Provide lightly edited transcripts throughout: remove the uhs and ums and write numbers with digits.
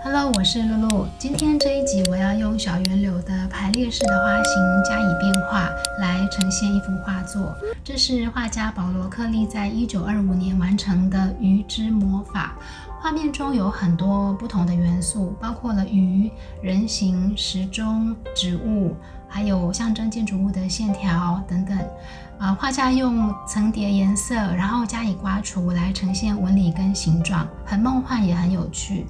Hello， 我是露露。今天这一集我要用小圆柳的排列式的花型加以变化，来呈现一幅画作。这是画家保罗·克利在1925年完成的鱼之魔法。画面中有很多不同的元素，包括了鱼、人形、时钟、植物，还有象征建筑物的线条等等。画家用层叠颜色，然后加以刮除来呈现纹理跟形状，很梦幻也很有趣。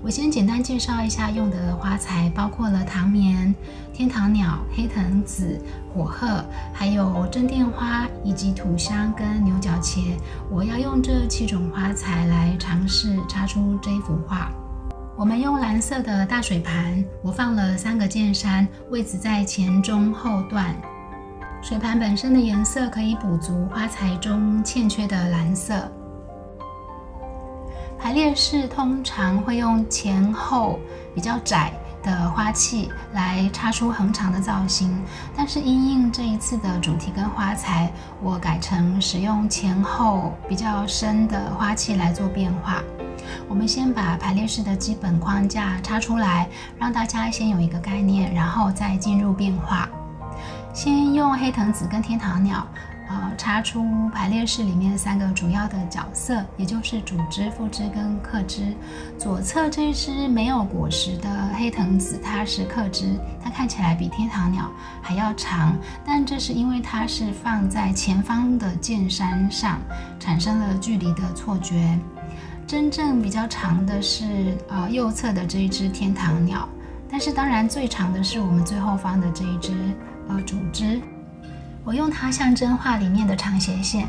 我先简单介绍一下用的花材，包括了糖棉、天堂鸟、黑藤子、火鹤，还有针钿花以及土香跟牛角茄。我要用这7种花材来尝试插出这一幅画。我们用蓝色的大水盘，我放了3个剑山，位置在前中后段。水盘本身的颜色可以补足花材中欠缺的蓝色。排列式通常会用前后比较窄的花器来插出横长的造型，但是因应这一次的主题跟花材，我改成使用前后比较深的花器来做变化。我们先把排列式的基本框架插出来，让大家先有一个概念，然后再进入变化。先用黑藤子跟天堂鸟插出排列式里面3个主要的角色，也就是主枝、副枝跟客枝。左侧这一只没有果实的黑藤子，它是客枝，它看起来比天堂鸟还要长，但这是因为它是放在前方的剑山上，产生了距离的错觉。真正比较长的是右侧的这一只天堂鸟，但是当然最长的是我们最后方的这一只主枝。我用它象征画里面的长斜线。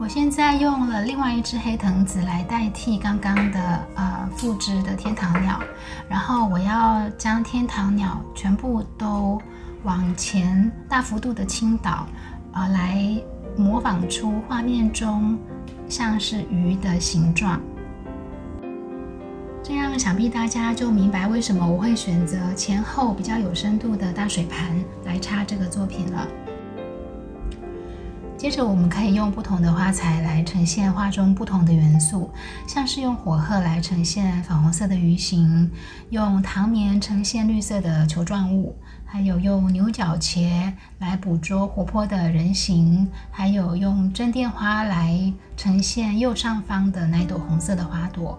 我现在用了另外一只黑藤子来代替刚刚的副枝的天堂鸟，然后我要将天堂鸟全部都往前大幅度的倾倒，来模仿出画面中像是鱼的形状。这样想必大家就明白为什么我会选择前后比较有深度的大水盘来插这个作品了。接着我们可以用不同的花材来呈现画中不同的元素，像是用火鹤来呈现粉红色的鱼形，用糖棉呈现绿色的球状物，还有用牛角茄来捕捉活泼的人形，还有用针钿花来呈现右上方的那朵红色的花朵。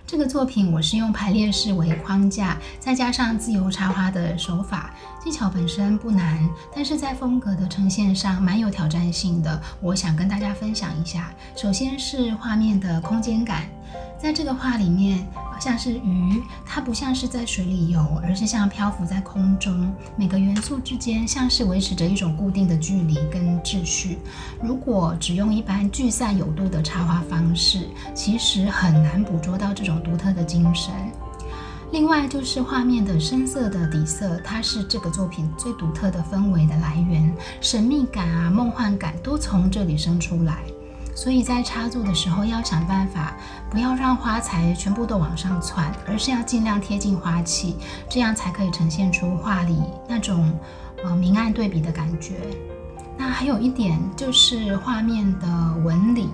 这个作品我是用排列式为框架，再加上自由插花的手法，技巧本身不难，但是在风格的呈现上蛮有挑战性的。我想跟大家分享一下。首先是画面的空间感，在这个画里面，像是鱼，它不像是在水里游，而是像漂浮在空中。每个元素之间像是维持着一种固定的距离跟秩序。如果只用一般聚散有度的插花方式，其实很难捕捉到这种独特的精神。另外就是画面的深色的底色，它是这个作品最独特的氛围的来源，神秘感梦幻感都从这里生出来。所以在插作的时候要想办法，不要让花材全部都往上窜，而是要尽量贴近花器，这样才可以呈现出画里那种明暗对比的感觉。那还有一点就是画面的纹理，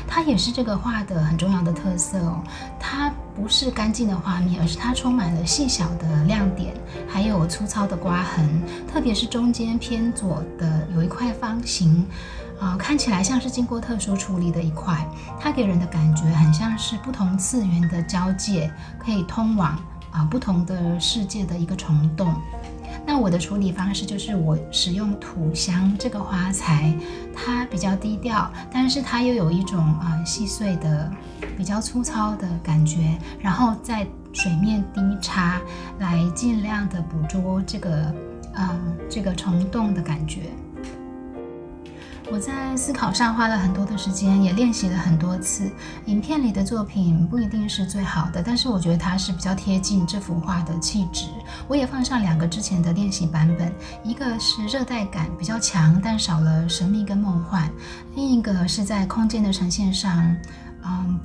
它也是这个画的很重要的特色哦。它不是干净的画面，而是它充满了细小的亮点，还有粗糙的刮痕，特别是中间偏左的有一块方形。看起来像是经过特殊处理的一块，它给人的感觉很像是不同次元的交界，可以通往不同的世界的一个虫洞。那我的处理方式就是我使用土香这个花材，它比较低调，但是它又有一种细碎的、比较粗糙的感觉，然后在水面低插，来尽量的捕捉这个虫洞的感觉。我在思考上花了很多的时间，也练习了很多次。影片里的作品不一定是最好的，但是我觉得它是比较贴近这幅画的气质。我也放上2个之前的练习版本，一个是热带感比较强，但少了神秘跟梦幻；另一个是在空间的呈现上，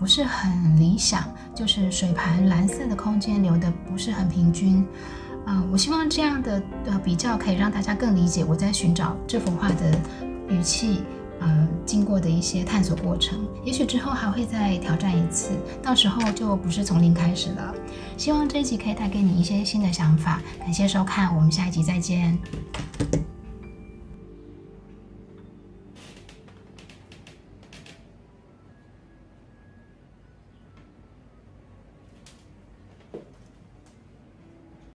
不是很理想，就是水盘蓝色的空间留的不是很平均。我希望这样的比较可以让大家更理解我在寻找这幅画的语气经过的一些探索过程，也许之后还会再挑战一次，到时候就不是从零开始了。希望这一集可以带给你一些新的想法，感谢收看，我们下一集再见。